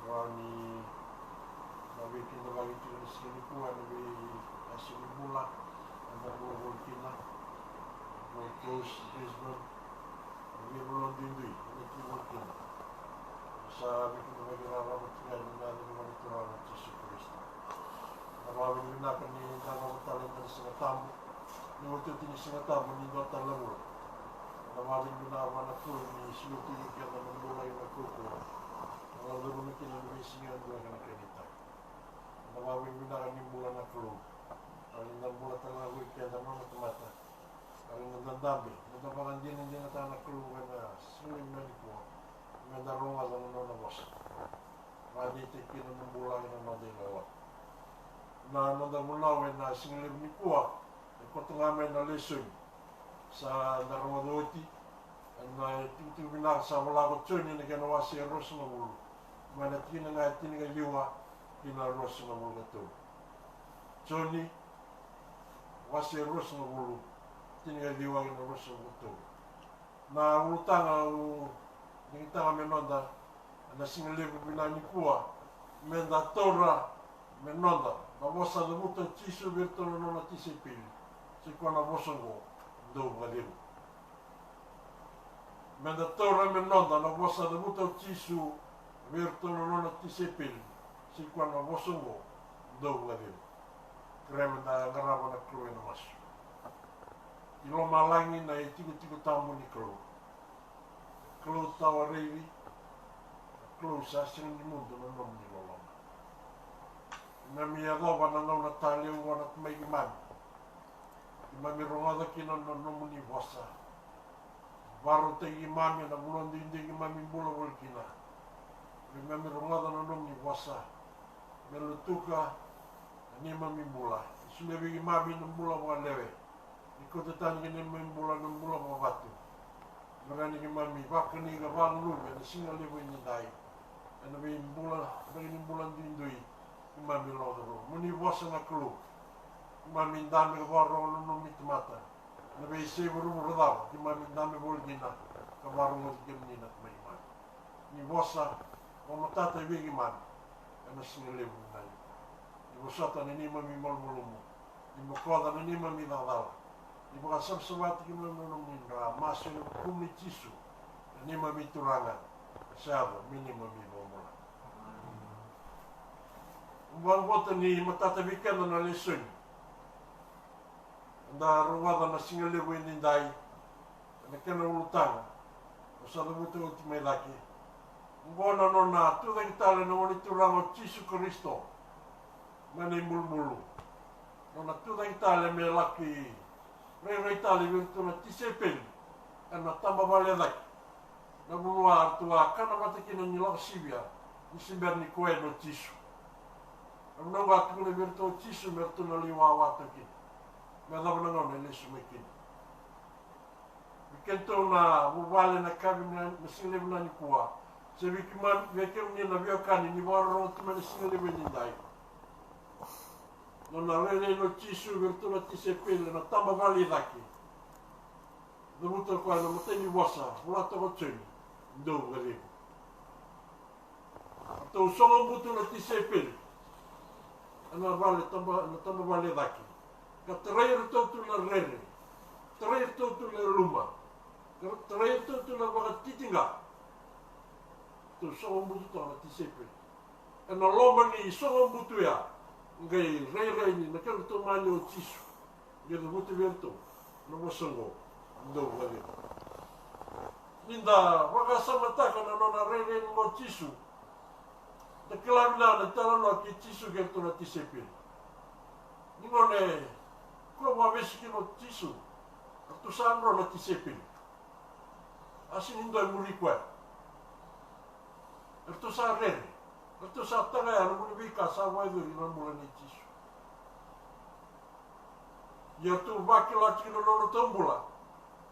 Rani nabi kina bagi kina sini kuat nabi asini mula anda boleh kina boleh close Brisbane nabi belum dindui nabi boleh kina sa bikin bagi rara bertinggal dengan dengan Tuhan Yesus Kristus. Nabi gunakan ni dalam talent dari setengah tamu ni waktu ini setengah tamu ni dua tamu Nabi gunakan anak tu ni seluruh yang memulai aku kalau dulu mungkin lebih singa dua kena kereta. Nabi gunakan ni bulan aku. Kalau ni bulan tengah week yang mana mata. Kalau ni dambi, kita bagan dia ni jangan tanah aku kena seling manipu. Menda rumah dengan nona bos. Madi tekin nona bulan yang madi lewat. Na nona bulan na seling ni kuat. Kau tengah main na lesun. Sa darma doti. Na itu bina sa melakukan cuni ni kena wasi ros na bulu. Mana tina ngai tina ngai liwa tina ros na bulu tu. Cuni wasi ros na bulu tina ngai liwa tina ros na bulu tu. Na utang ni tanga menonda na singalebu bina ni kuwa menda tora menonda na bosa de buta chisu virtual no tisipil si kona bosongo do galebu menda tora menonda na bosa de buta chisu virtual no tisipil si kona bosongo do galebu kremda garaba na kruwe na mas ilo malangi na itiku tamu ni kruwe Klo tawa reiri, klo sasing ni mundo na nom ni lolong. Na mi agoba na nom na tali wana tumay iman. Imami rongada kina na nom ni wasa. Baro te imami na bulon dindi imami bula wal kina. Imami rongada na nom ni wasa. Melutuka ni imami bula. Sulebi imami na bula wa lewe. Ikotetan kini imami bula na bula wa batu. Merani ke mami bakani ke banglu ke singa lewe ni dai ana be bulan dindui mami lodro muni bosa na klu mami ndame ke baro no mit mata na be se buru rodar ki mami ndame bol dina ke baro mo gemni na mai man ni bosa o matata be ki man ana singa lewe dai ni bosa ta ni mami mol molumu ni mo koda ni mami dala Di bawah sebab kita menunggu masih kumi cisu, ni mami turanga, siapa minimum minimum. Buang bota ni mata tabikan na lesun. Anda ruwada na singa lewe ni dai, na kena ulutang, usah butuh ultimate lagi. Buana nona tu dah kita le na turanga cisu Kristo, mana mulu. Nona tu dah kita le melaki. Rei tali virtu na tisepel ana tamba vale dai na buwa tua kana matiki na ni sibia ni simber ni koe no tisu na wa tu le virtu tisu mertu na liwa wa taki me da na no le sumekin mikento na buwale na kabina mesile na ni kuwa se bikiman veke ni na biokani ni baro tu me sile ni dai Nona rele no tisu virtu na tisepele na tamba vali daki. Debuto kwa na mteni wasa, wala to cheni. Do gari. To songo butu na tisepele. Ana vale tamba vali daki. Ka trair to tu na rele. Trair to tu na luma. Ka trair to tu na wa titinga. To songo butu to na tisepele. Ana loma ni songo butu ya. Ngai rei ni na kero to mani o tisu. Ngai do butu vento. No bosongo. Ndo wale. Ninda waka samataka na nona rei mo tisu. Da kilamina na tala no ki tisu ke to na tisepe. Ningone ko wa vesi no tisu. Tu sandro na tisepe. Asin ndo muri kwa. Tu sa rei. Itu satu kaya orang boleh bika sama itu lima bulan itu. Ya tu bakal lagi nolong tombula.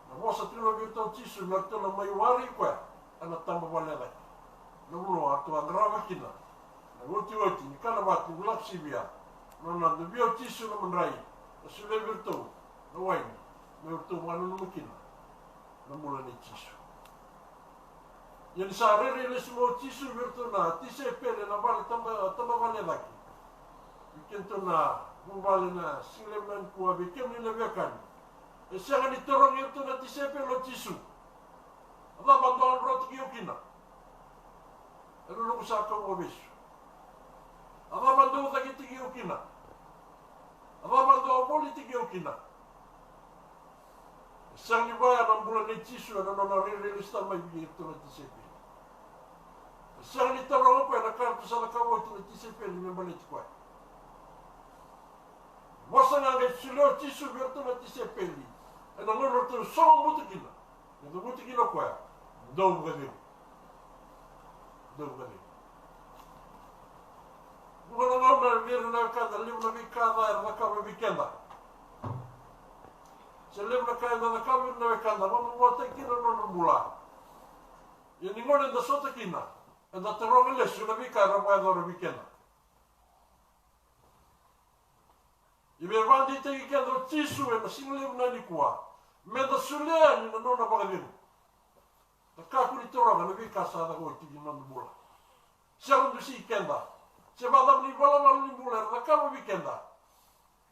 Nama satu lagi tu cisu, mereka nama iwari kaya, anak tambah balik lagi. Nama tu anggrawa kina. Nama uti ni kana batu gelap sibia. Nama tu biar cisu nama merai. Sudah bertu, nama ini, bertu mana nama kina. Nama bulan itu cisu. Ia ni sa rere le sumo tisu virtuna tise pele na vale tamba vale laki. Ikentuna vale na sileman kuwa bikem ni leviakani. E sianga ni torong virtuna tise pele tisu. Allah bantuan roti kiukina. Elu luku sa kau obisu. Allah bantu taki tiki ukina. Allah bantu boli tiki ukina. Siang ni baya nam bulan ni tisu na nona riri lista mai virtuna tise pele. Siang ni torong apa na kartu sa kawo tu tise pele ni membalik kuai. Masa ngai silo tisu virtuna tise pele. Ena ngoro tu song mutukina. Ena mutukina kuai. Dou gadi. Dou gadi. Bukan ngomong vir na kada liu na vikada na kawe vikenda. Se liu na kada na kawe na vikenda, vamos botar aqui no mula. E ninguém ainda solta aqui na. Ainda te roga lesso na vikada vai dar vikenda. E me vandi te que ando tisu e na single na nikua. Me da sulea ni na nona bagadino. Da kaku ni toroga na vikasa da go tigi na mula. Se ando si kenda. Se vada ni vala ni mula da kawe vikenda.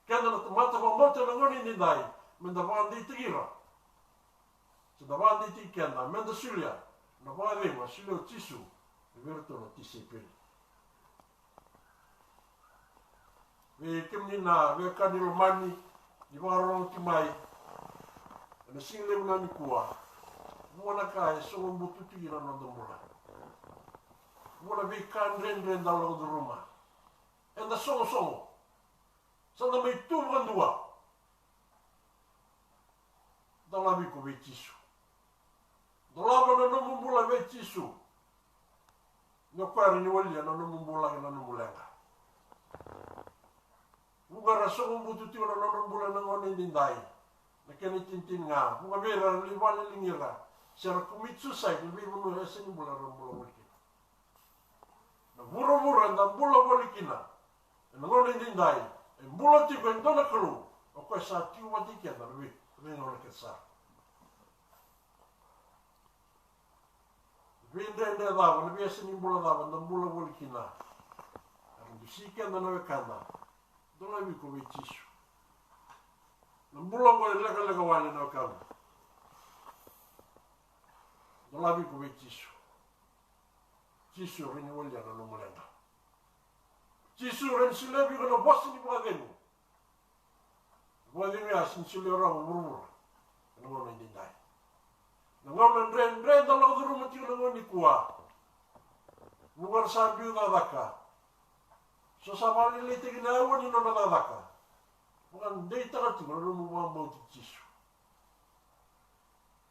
Kenda na tomata va moto na ngoni ni dai. Me da vandi te gira. Se da vandi te kenda, me da sulea. Na bagadino suleo tisu. E verto na tise pele. Ve kemnina ve kanilo mani ni warong timai na single una ni kuwa mona ka so mbutu tira no domula mona ve kan ren dalo do roma enda songo sana mai tu vandua dala vi ko ve tisu dala no mbula ve tisu no kwari ni wali no mbula na no mulenga Bukan rasa membutuh tiada orang bulan nangon ini dai. Nak kena tintin ngah. Bukan beran liwan lingira. Secara kumit susah lebih bunuh hasil bulan bolikin. Nak buru-buru dan bulan bolikina. Nangon ini dai. Bulan tiga itu nak keluar. Aku saat itu mati kian lebih orang kesal. Benda dah, lebih hasil bulan dah dan bulan bolikina. Aku bisikan dan nak kanda. Dona vi ko tisu. Na mbula ko lega wale na kamu. Dona vi ko tisu. Tisu rini wale na no mulenda. Tisu ren silebi ko no bosi ni bwadenu. Bwadenu ya sin silera urur. No mo ni dai. Na ngom ren da lo duru mati no ni kuwa. Bukan sabiu da daka. So sama ni te kina wani no na daka. Bukan dei takati no mo mo tisu.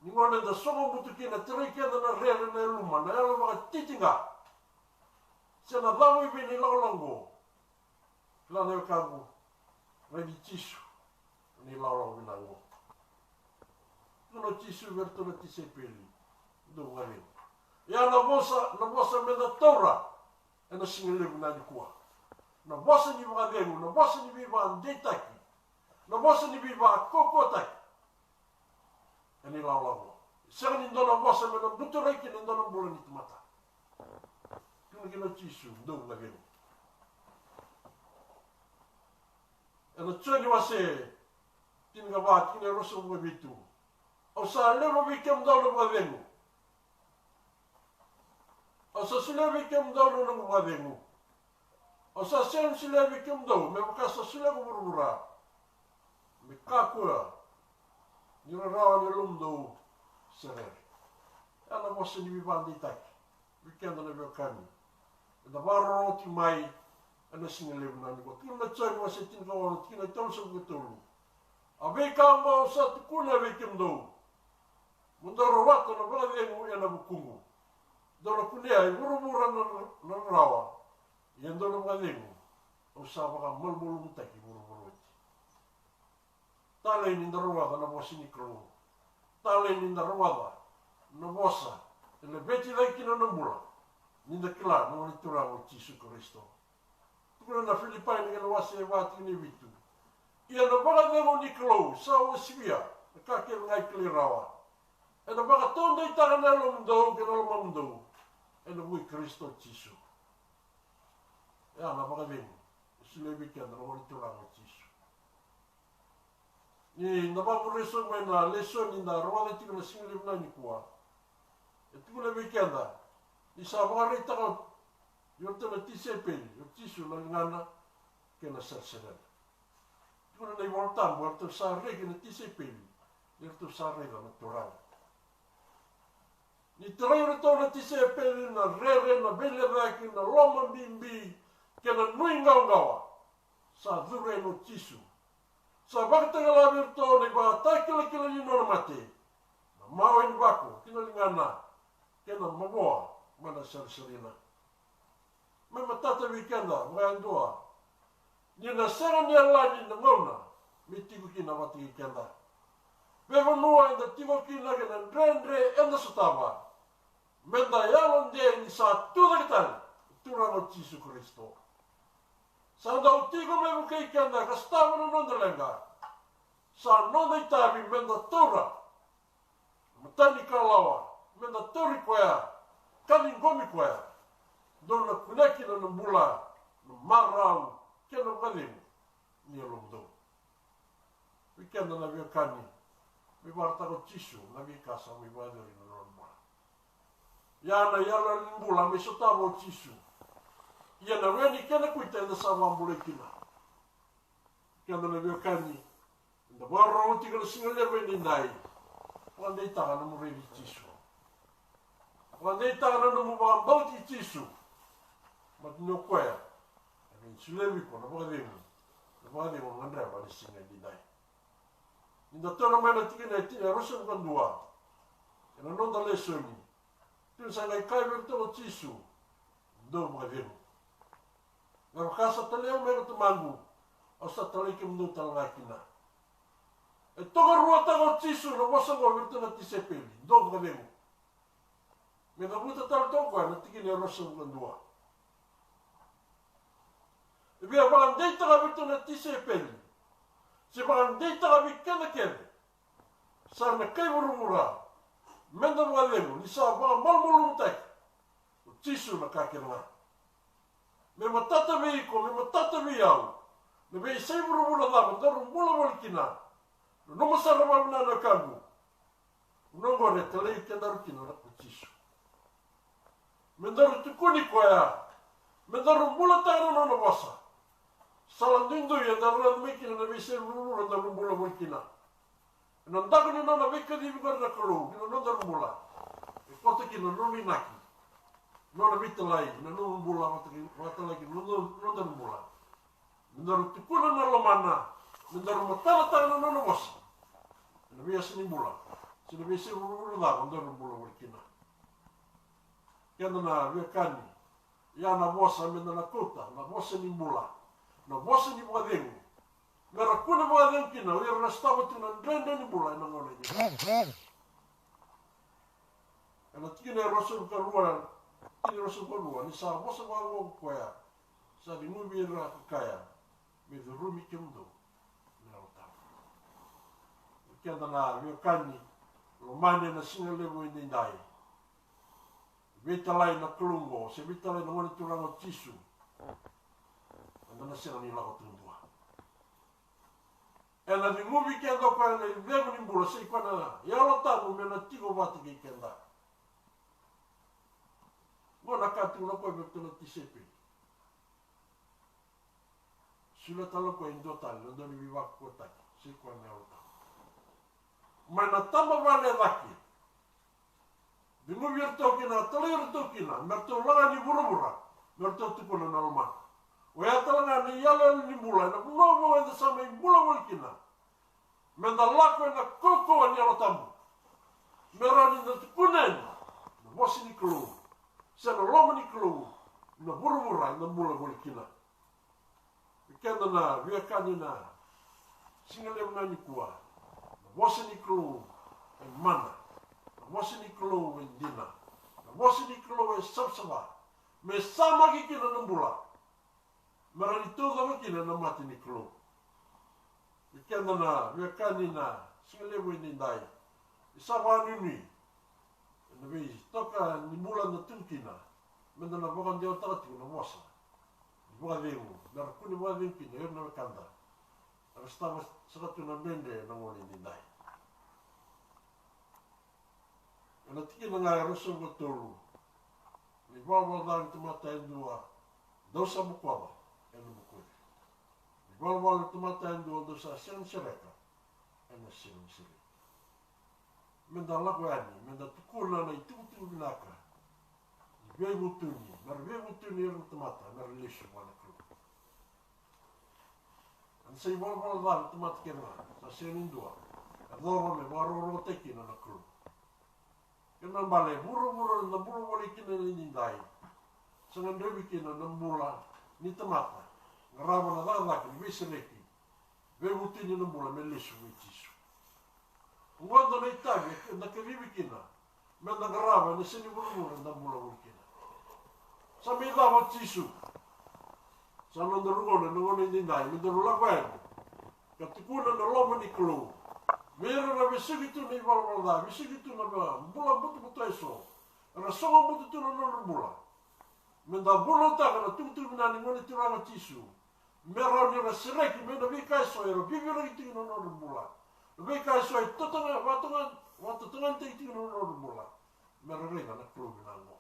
Ni ngone da somo butu kina tere kina na rele na luma na elo ma titinga. Sena dawi bini longo. La ne kabu. Ready tisu. Ni lolo binango. No tisu verto na tise peli. Do ngale. Ya na bosa me da tora. E na singele na di kuwa. Na bosa ni bagaderu, na bosa ni biba ndetaki. Na bosa ni biba kokotaki. Ani laulago. Sanga ni ndona bosa me na butureki ni ndona mbula ni tumata. Kina tisu, ndo bagaderu. Ana tsoni wase tinga ba kina roso mo bitu. O sa lero bikem ndona bagaderu. O sa sule bikem ndona bagaderu. O sa sen sila bikim do, me makasa sila ko burura. Me kakua. Ni rawa ni lumdo serer. Ana bosa ni bibandi tak. Weekend na bekani. Da baro ti mai ana single na ni ko. Kina tsai mo se tin ko kina tolso gutulu. Abe ka mo sa tukuna bikim do. Mundoro wato na bala de mo yana bukungu. Dolo kunia burura na rawa. Yendo no ngademu, o sabaka mulmulu mutaki buru-buru. Tale ni ndarwa na bosi ni kro. Tale ni ndarwa na bosa. Ele beti dai kino no mula. Ni ndakila no ni tura o Yesu Kristo. Tukuna na Filipaini ngelo wase wati ni vitu. Ia no bala demo ni kro, sa o sibia. Ka ke ngai klirawa. E na whakatonda I tanga na lo mdou, ke na lo mamdou. E na mui Kristo Jisu. E ana whakavengu. E sile wiki ana na wali turanga Jisu. Ni na wapu reso mai na leso ni na rawale tika na singile mna ni kua. E tukule wiki ana. Ni sa whakarei taka yorta na tise peli. Yo Jisu na ngana ke na sarserana. Tukule na I waltambo, yorta sa rege na tise peli. Yorta sa rega na turanga. Ni teraira tōna tise pere na rere na bele raki na loma mimbi ke na nui ngaungawa. Sa dhure no Jisu. Sa wakatanga lawe tōna I wātai kila ni nona mate. Na mau ni wako kina lingana ke na magoa mana sarisarina. Mai matata wikenda mga andua. Ni na sera ni alani na ngauna me tiku kina wati wikenda. Pewa nua ina tiku kina ke na rendre enda satawa. Menda yalon dia ni sa tudakitan turang o Jisu Kristo. Sa ndau tigo me bukai kenda kastawa no nondalenga. Sa nonda itabi menda tura. Matani kalawa menda turi koya. Kani ngomi koya. Dona kuneki na nambula na marau kena ngalimu ni alongdo. Wikenda na vio kani. Mi wartako Jisu na vikasa mi wadori na nonma. Yana yala limbula me sotavo Jisu. Yana weni kena kuita na sawa mbule kina. Kena na vio kani. Nda warra uti kana singale weni nai. Wanda itaka na mureli Jisu. Wanda itaka na mubambauti Jisu. Matino kwaya. Amin sulewi ko na wakademu. Na wakademu ngandra wali singa di nai. Inda tona mana tikina itina rosan kandua. Ina nonda lesoni. Tun sangai kai berto Jisu. Do wakademu. Na wakasa taleo mero tumangu. Osa talike mnu talangakina. E toka ruata ko Jisu na wasango berto na tisepeli. Do wakademu. Mena buta tal tokwa na tikina rosan kandua. Via valandeita la virtu na tise peli. Se valandeita la vikenda kende. Sa na kai murumura. Menda mwalemu. Ni sa vanga malmulu mutek. O Jisu na kakena. Me matata veiko, me matata viau. Me vei sei murumura lava. Ndaru mula walikina. No nomasara mamina na kangu. Nongo re talei kendaru kina na o Jisu. Mendaru tukuni koya. Mendaru mula tangana na wasa. Salandindo ya darah mikir na bisa lulu na lumbula mulkina. Nandaku ni nona vika di vikar na kalu, ni nona lumbula. Kota ki na noni naki. Nona vita lai, na nona lumbula mata lagi nona lumbula. Mendaru tukuna na lomana, mendaru matala tangan nona wasa. Na biasa ni mula. Sina bisa lulu na nona lumbula mulkina. Kena na vikani. Ya na wasa mena na kota, na wasa ni mula. Na wasa ni wakademu. Mera kuna wakademu kina. Uya rastawa tu na ndrenda ni mula ina ngone ni. Ana tikina rasul kalua. Tini rasul kalua. Ni sa wasa wango kwaya. Sa di ngubi ra kaya. Me dhurumi kemdo. Mera utama. Ukianda na viokani. Lomane na singa levo ini ndai. Vitalai na kulungo. Se vitalai na ngone turango Jisu. Anda sera ni lako tundua. Ela ni muvi kenda kwa na vevu ni mbula sei kwa na yalo tabu mena tigo wati ki kenda. Ngona katu na kwa betu na tisepe. Sula talo kwa indota ndo ni viva kwa taki. Sei kwa na yalo tabu. Mana tamba vale vaki. Di muvi ertoki na tali ertoki na. Merto langa ni burumura. Merto tuko na nalma. Wea talanga ni yala ni mula, na kunomo enda sama i mula walikina. Menda lako ena koko ni yala tamu. Merani na tukunen, na wasi ni kulu. Sena loma ni kulu, na burumura na mula walikina. Ikenda na viakani na singale mnani kuwa. Na wasi ni kulu e mana. Na wasi ni kulu e dina. Na wasi ni kulu e sabsaba. Me sama kikina na mula. Marani toga makina na mati ni klo. Ikenda na viakani na singalewe ni ndai. Isa wani ni. Nabi toka ni mula na tungkina. Menda na bokan dia otak tu na mosa. Buka vengu. Dar kuni buka vengu kina yer na kanda. Arastama sakatu na bende na ngoli ni dai. Ana tiki na ngai roso go tolu. Ni baba dan tomata endua. Dosa bukwaba enu bukuri. Ni baba tomata endua dosa sen sereka. Ena sen sereka. Menda lagu ani, menda tukuna na itu binaka. Vei mutuni, mar vei mutuni eru tomata, mar lesu wana kru. An sei baba dan tomata kena, sa sen indua. Adoro me maroro teki na kru. Kena bale buru-buru na buru wali kina ni dai. Sangan dewi kina na mula ni tomata. Ngaraba na dada kini vei sereki. Vei mutuni na mula me lesu me tisu. Ngwanda na itabi, na kavivi kina. Menda ngaraba na sini buru-buru na mula wali kina. Sa mi dava tisu. Sa nanda rugona na ngone ni dai. Menda rula kwenu. Katikuna na lomo ni klu. Mera na bisigitu ni valvalda, bisigitu na bula butu eso. Ra songa butu na nona bula. Menda bula taka na tutu binani ngone tiranga tisu. Mera ni ra sereki menda vika eso ero bibira itu na nona bula. Vika eso e totanga watungan te itu na nona bula. Mera rega na klu binango.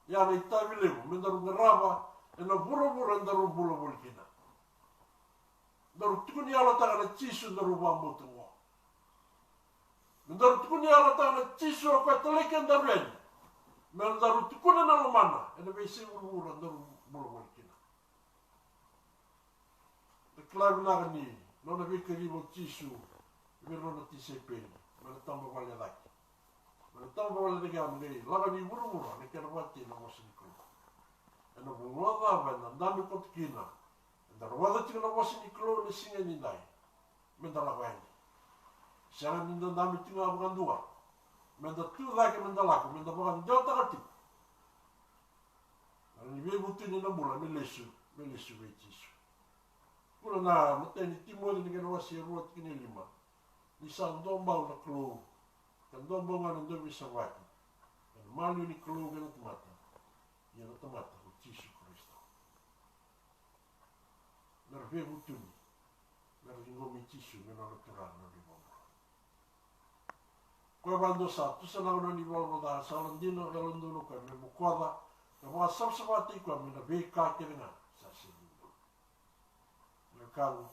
Ya na itabi lebu menda rungaraba e na bura ndaru bula volkina. Daru tukuni ala taka na tisu daru bambutu mo. Daru tukuni ala taka na tisu ako taleken daru eni. Mel daru tukuna na lumana. Ena beisi uru daru bula volkina. De klavi naga ni. Nona vika ribo tisu. Mero na tise peni. Mela tamba wale daki. Mela tamba wale daki amnei. Laga ni uru. Ne kera wati na mosinikru. Ena bunga ena nami kotkina. Dar wada tina wasi ni klo ni singa ni dai. Menda la wani. Sara ni nda mi tina bukan dua. Menda tu lagi menda laku menda bukan jauh tak tip. Ni be butu ni nambula me lesu beitis. Pula na mate ni timo ni kena wasi ruat kini lima. Ni sang dombau na klo. Kan dombau ngana ndo bisa wati. Kan malu ni klo kena tomata. Ia na tomata o tisu. Nar ve butuni. Nar ringo mi tisu me na natural na ribongo. Koe bando sa, tu sa na ribongo da sa landino galanduno ka me bukwada. Ka mga sabsabati ko me na ve ka kiringa sa sinindo. Me kalu.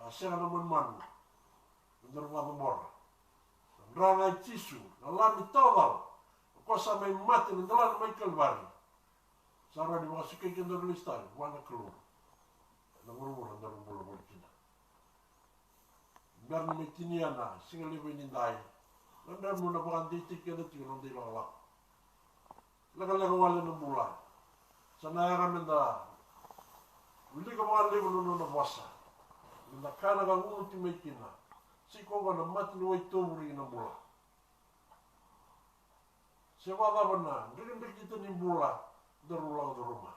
Asera na manu. Ndar mga bamora. Ndrang ay tisu. Nalami tawal. Ko sa may mati. Nandala na may kalvari. Sara di mga sukay kandar listay. Wana klu. Na murmura na rumbula volkina. Biar ni metiniana, singa lewe ni dai. Na biar mo na bakan ditik kena tiyo nang dilo alak. Laga wala na mula. Sana yara menda. Wili ka mga lewe nuno na wasa. Menda kana ka unu ti mekina. Siko ka na mati ni wai tomuri na mula. Sewa daba na, ndiri kita ni mula. Darulang do rumah.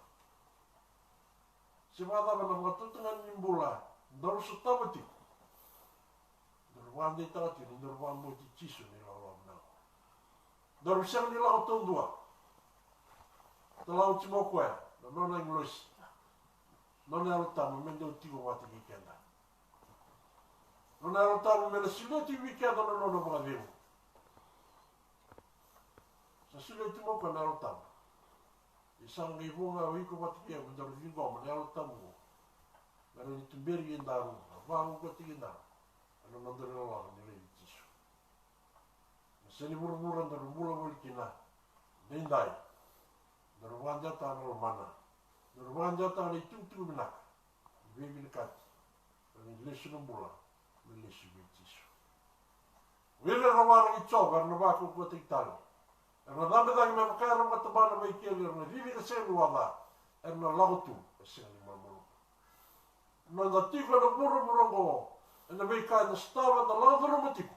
Sebab apa nama tutungan nimbula, daru sutabati, daru wandi tati, daru wambo cisu ni lawan na. Daru siang ni lawan tundua, talau cimo kue, nona English, nona alutamu mendo tigo wati kikenda, nona alutamu mendo sudah ti kikenda nona bagaimana, sesudah cimo kue alutamu. Isang ibunga wiko patikia mendaru vingo menyalu tamu. Lalu itu beri daru, bangun patikia. Ano nandaru lawan nilai tisu. Seni buru-buru daru mula volkina. Dendai. Daru wanjata ano mana. Daru wanjata ano itu minak. Bibi dekat. Lalu lesu nambula. Lesu tisu. Wila rawar itu karena baku patikia. Erna dame dagi me makara matabana mai kele erna vivi ka senu wada erna lautu senu mamuru. Nanda tiko na buru go erna mai ka na stava na lautu romatiku.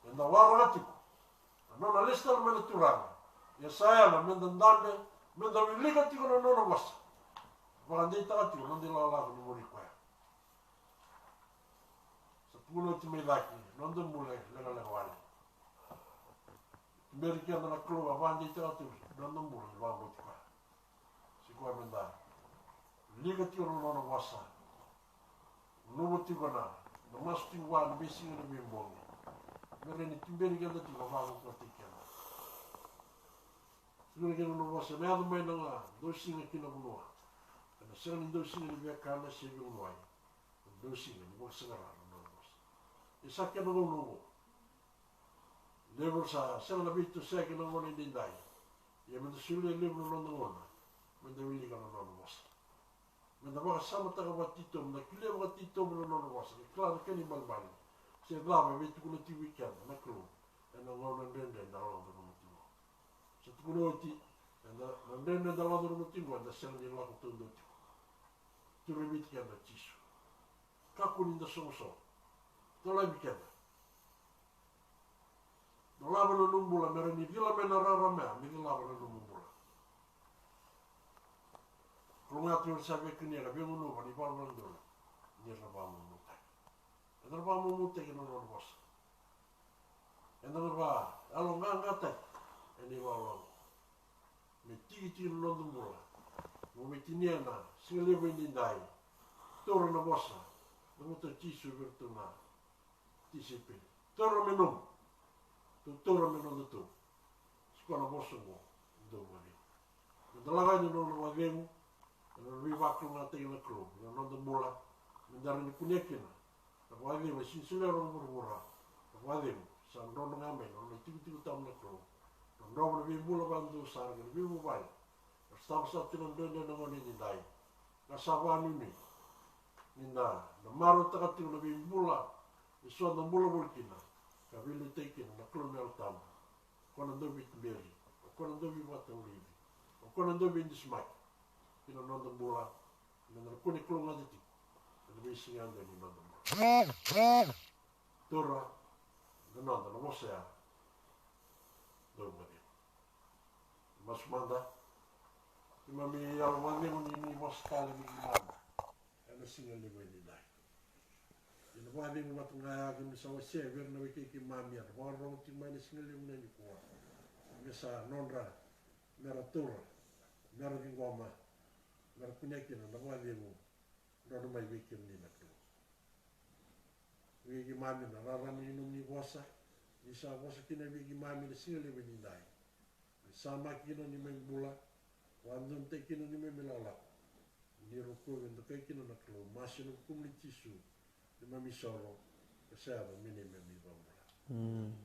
Erna wara gatiku. Nona listal me turanga. Ya saya na menda ndande menda wilika tiko na nona wasa. Bagandi tagatiku nandi lala ni mori kwa. Sa pulo ti mai laki nanda mule lega wale. Amerika na klua vandi tatu na nombor va botka si ko menda liga ti no wasa no moti gona no masti wa no bisi no bimbo mere ni timberi ga ti va ko tikena no ga no wasa me ado me na do singa ki no no na se ni do singa ni via kana se vi no ai do singa ni wasa ga no wasa e sa ke no no Level sa na bitu sa ke no ngoni dindai. Ya menda suli level no ngona. Menda wili ka no was. Menda ba sama ta ka batito, menda kile ba batito no was. Claro que ni balbal. Se dava bitu kuno ti weekend na kru. E no ngona ndende na lo no motivo. Se tu kuno ti na ndende da lo no motivo da se ni lo ko tundo ti. Tu rebit ke da tisu. Ka kunin da so. To la weekend. No lava no numbula, mera ni vila mena rara mea, mi lava no numbula. Klunga tu sa ve kuniera, ve no nuva, ni palo no ndula. Ni raba mo mutai. E raba mo mutai no no bosa. E no raba, alo ngata, e ni walo. Me tiki no numbula. Mo me tiniena, singalevo ni dai. Toro no bosa. No muta tisu virtuna. Tisipi. Toro me numbula. Tutura me no tu. Sikola boso mo do mari. No dalaga ni no no vemu. No riva klunga te na klu. No do mola. No dar ni kunekina. No vemu sinsule ro murmura. No vemu sa no no ngame no tiku tam na klu. No no vi bula bandu sa ga vi bu vai. Sta sa tino ndende no ni dai. Na savani ni. Nina no maro taka tino vi bula. Iso no bula volkina. Ka vile teke na klone al tam. Kona dobi tberi. Kona dobi wata ulivi. Kona dobi indismak. Kina nonda bula. Na kone klonga diti. Na bisi anda ni nonda bula. Tora. Na nonda na mosea. Domani. Masmanda. Ima mi alwani ni moskali mi mama. Ana singa liwe ni dai. Ina wadi mo matunga ki sa wase ver na wiki ki mamia wa ro ti mani single mo ni ko mesa nonra mera tura mera di goma mera kuneki na wadi mo no mai wiki ni na ko wiki mami na rara ni no ni bosa ni sa bosa ki na wiki mami na single mo ni dai sa ma ki no ni me bula wa ndon te ki no ni me melala ni ro ko ndo ke ki no na ko masino kumli tisu. Mami solo, que sea, mini me mi vamos.